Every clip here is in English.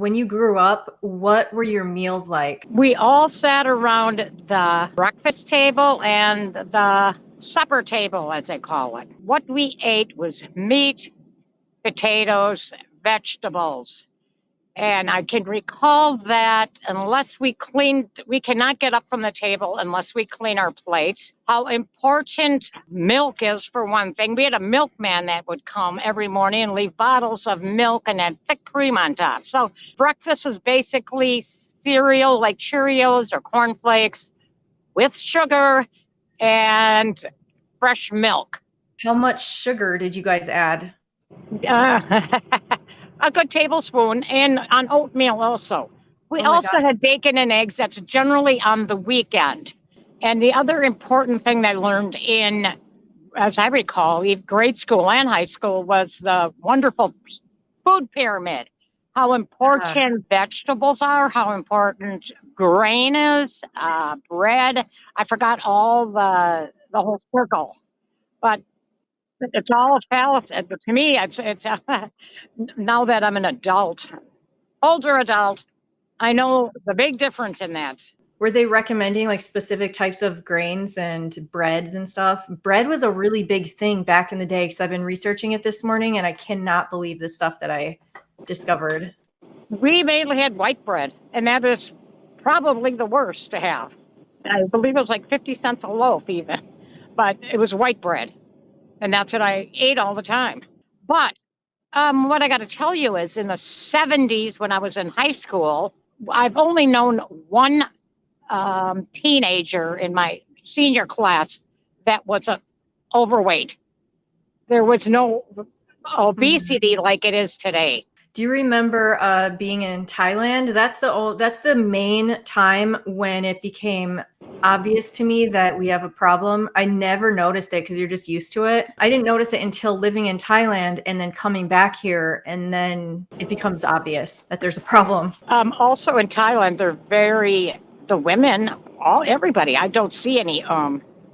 when you grew up, what were your meals like? We all sat around the breakfast table and the supper table, as they call it. What we ate was meat, potatoes, vegetables. And I can recall that we cannot get up from the table unless we clean our plates. How important milk is, for one thing. We had a milkman that would come every morning and leave bottles of milk and then thick cream on top. So breakfast was basically cereal like Cheerios or cornflakes with sugar and fresh milk. How much sugar did you guys add? Uh, a good tablespoon, and on oatmeal also. We Oh my also God. had bacon and eggs. That's generally on the weekend. And the other important thing that I learned in, as I recall, grade school and high school, was the wonderful food pyramid. How Yeah. important vegetables are, how important grain is, bread. I forgot all the whole circle, but it's all a fallacy. To me, it's now that I'm an adult, older adult, I know the big difference in that. Were they recommending like specific types of grains and breads and stuff? Bread was a really big thing back in the day because I've been researching it this morning and I cannot believe the stuff that I discovered. We mainly had white bread, and that is probably the worst to have. I believe it was like 50 cents a loaf, even, but it was white bread, and that's what I ate all the time. But what I got to tell you is in the 70s, when I was in high school, I've only known one teenager in my senior class that was overweight. There was no Mhm. obesity like it is today. Do you remember being in Thailand? That's the main time when it became obvious to me that we have a problem. I never noticed it because you're just used to it. I didn't notice it until living in Thailand and then coming back here, and then it becomes obvious that there's a problem. Also in Thailand, the women, everybody. I don't see any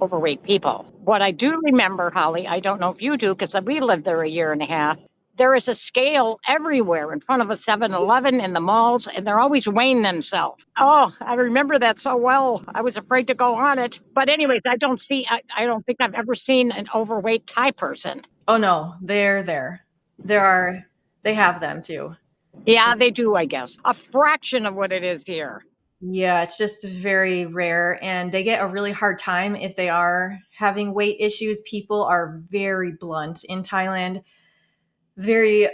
overweight people. What I do remember, Holly, I don't know if you do, because we lived there a year and a half. There is a scale everywhere in front of a 7-Eleven in the malls, and they're always weighing themselves. Oh, I remember that so well. I was afraid to go on it. But anyways, I don't think I've ever seen an overweight Thai person. Oh no, they're there. There are, they have them too. Yeah, It's, they do, I guess. A fraction of what it is here. yeah, it's just very rare and they get a really hard time if they are having weight issues. People are very blunt in Thailand, very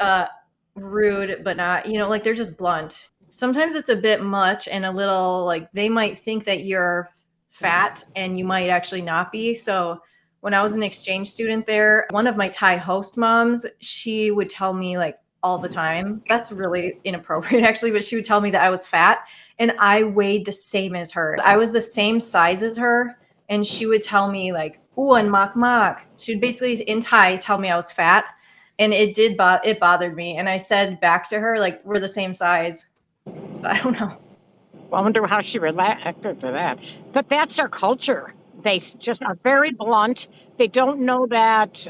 rude, but not, like they're just blunt. Sometimes it's a bit much and a little like they might think that you're fat and you might actually not be. So when I was an exchange student there, one of my Thai host moms, she would tell me like all the time, that's really inappropriate actually, but she would tell me that I was fat and I weighed the same as her. I was the same size as her. And she would tell me like, "Ooh, and mak mak." She would basically in Thai tell me I was fat and it bothered me, and I said back to her like we're the same size, so I don't know. I wonder how she reacted to that. But that's their culture. Just are very blunt. They don't know that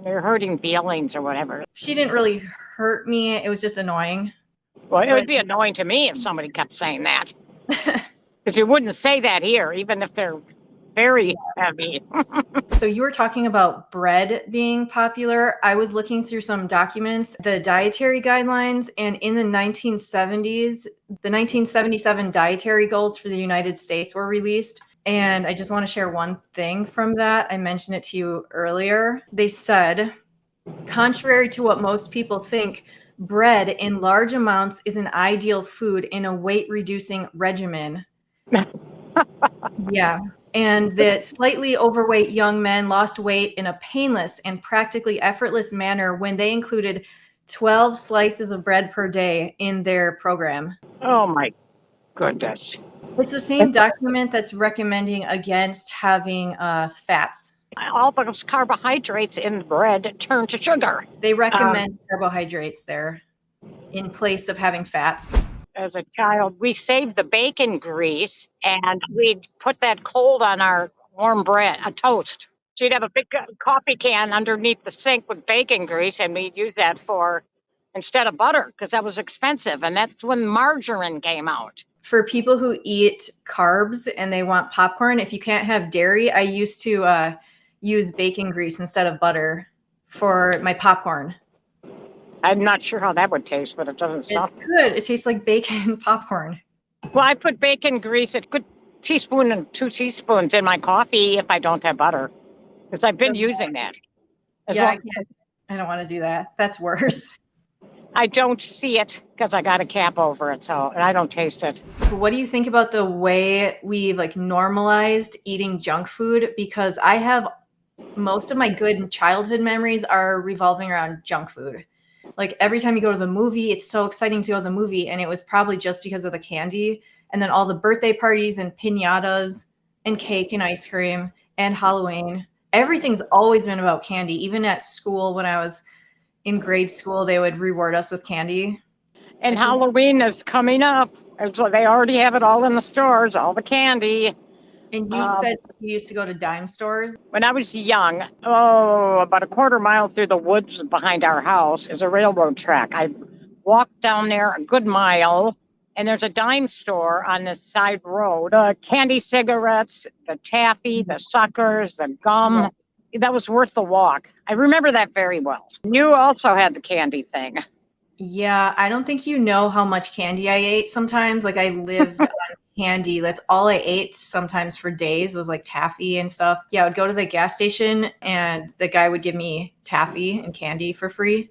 they're hurting feelings or whatever. She didn't really hurt me, it was just annoying. Well, it But would be annoying to me if somebody kept saying that. Because you wouldn't say that here, even if they're very heavy. so you were talking about bread being popular. I was looking through some documents, the dietary guidelines, and in the 1970s, the 1977 dietary goals for the United States were released. And I just want to share one thing from that. I mentioned it to you earlier. They said, contrary to what most people think, bread in large amounts is an ideal food in a weight-reducing regimen. Yeah. And that slightly overweight young men lost weight in a painless and practically effortless manner when they included 12 slices of bread per day in their program. Oh my goodness. It's the same document that's recommending against having fats. All those carbohydrates in bread turn to sugar. They recommend carbohydrates there in place of having fats. As a child, we saved the bacon grease and we'd put that cold on our warm bread, a toast. So you'd have a big coffee can underneath the sink with bacon grease, and we'd use that for instead of butter because that was expensive. And that's when margarine came out. For people who eat carbs and they want popcorn, if you can't have dairy, I used to use bacon grease instead of butter for my popcorn. I'm not sure how that would taste, but it doesn't It's sound good. It tastes like bacon popcorn. well. I put bacon grease, a good teaspoon and 2 teaspoons in my coffee if I don't have butter, because I've been using that. As Yeah, long I don't want to do that. That's worse. I don't see it because I got a cap over it, so and I don't taste it. What do you think about the way we've like normalized eating junk food? Because I have most of my good childhood memories are revolving around junk food. Like every time you go to the movie, it's so exciting to go to the movie. And it was probably just because of the candy. And then all the birthday parties and piñatas and cake and ice cream and Halloween. Everything's always been about candy. Even at school, when I was in grade school, they would reward us with candy. I And think, Halloween is coming up, and so they already have it all in the stores, all the candy. and you Um, said you used to go to dime stores. when I was young, about a quarter mile through the woods behind our house is a railroad track. I walked down there a good mile, and there's a dime store on this side road. Candy cigarettes, the taffy, the suckers, the Yeah. gum. That was worth the walk. I remember that very well. You also had the candy thing. Yeah, I don't think you know how much candy I ate sometimes. Like I lived on candy. That's all I ate sometimes for days was like taffy and stuff. Yeah, I would go to the gas station and the guy would give me taffy and candy for free.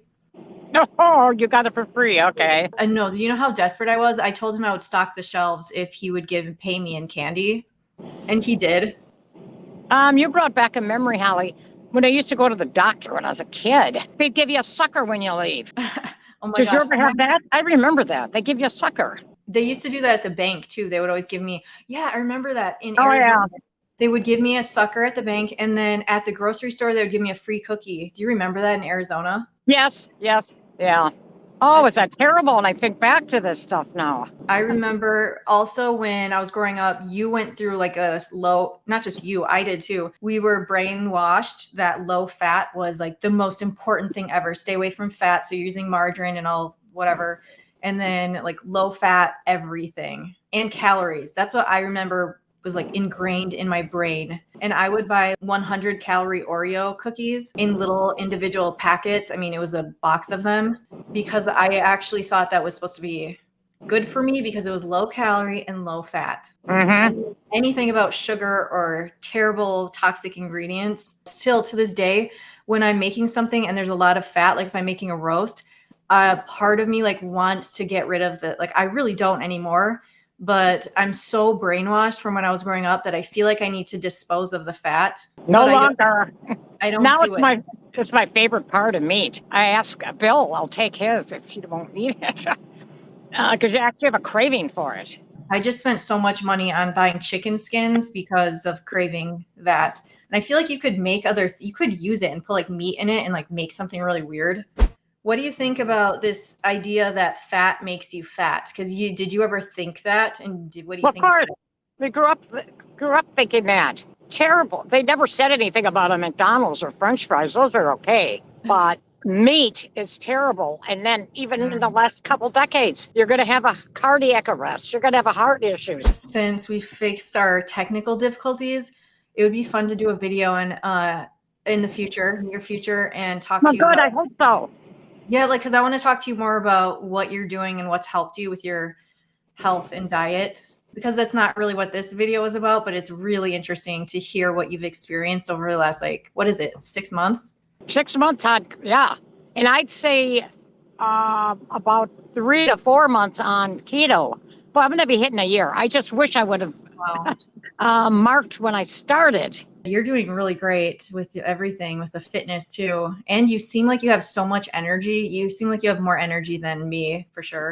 Oh, you got it for free. Okay. And no, you know how desperate I was? I told him I would stock the shelves if he would pay me in candy. And he did. You brought back a memory, Holly. When I used to go to the doctor when I was a kid, they'd give you a sucker when you leave. Oh my Did you gosh. ever have that? I remember that. They give you a sucker. They used to do that at the bank too. They would always give me, yeah, I remember that in Oh, Arizona. yeah. They would give me a sucker at the bank, and then at the grocery store, they would give me a free cookie. Do you remember that in Arizona? Yes, yes, yeah. Oh, is That's that terrible? And I think back to this stuff now. I remember also when I was growing up, you went through like a low, not just you, I did too. We were brainwashed that low fat was like the most important thing ever. Stay away from fat. So you're using margarine and all whatever. And then like low fat everything and calories. That's what I remember was like ingrained in my brain. And I would buy 100 calorie Oreo cookies in little individual packets. I mean, it was a box of them because I actually thought that was supposed to be good for me because it was low calorie and low fat. Mm-hmm. Anything about sugar or terrible toxic ingredients, still to this day, when I'm making something and there's a lot of fat, like if I'm making a roast, part of me like wants to get rid of the, like I really don't anymore, but I'm so brainwashed from when I was growing up that I feel like I need to dispose of the fat, No but longer. I don't Now do it. it's my favorite part of meat. I ask Bill, I'll take his if he won't eat it, because you actually have a craving for it. I just spent so much money on buying chicken skins because of craving that. And I feel like you could make you could use it and put like meat in it and like make something really weird. What do you think about this idea that fat makes you fat? Because did you ever think that? And what do you Well, of think about course, we grew up thinking that. Terrible. They never said anything about a McDonald's or French fries. Those are okay. But meat is terrible. And then even in the it? last couple decades, you're going to have a cardiac arrest. You're going to have a heart issue. Since we fixed our technical difficulties, it would be fun to do a video in the future, near future, and talk Well, to you good. about I hope so. yeah, like because I want to talk to you more about what you're doing and what's helped you with your health and diet. Because that's not really what this video is about, but it's really interesting to hear what you've experienced over the last like what is it, 6 months? 6 months on, yeah. And I'd say about 3 to 4 months on keto. But I'm going to be hitting a year. I just wish I would have Wow. marked when I started. You're doing really great with everything, with the fitness too. And you seem like you have so much energy. You seem like you have more energy than me for sure.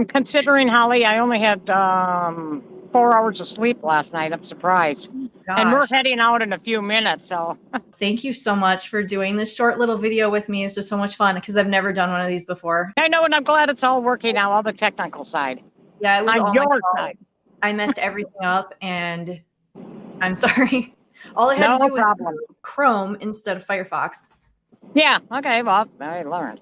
Considering, Holly, I only had 4 hours of sleep last night. I'm surprised. And we're Gosh. heading out in a few minutes. So Thank you so much for doing this short little video with me. It's just so much fun because I've never done one of these before. I know, and I'm glad it's all working now, all the technical side. Yeah, it was On all my your fault. side. I messed everything up and I'm sorry. All I had No to do was problem. Chrome instead of Firefox. Yeah. Okay. Well, I learned.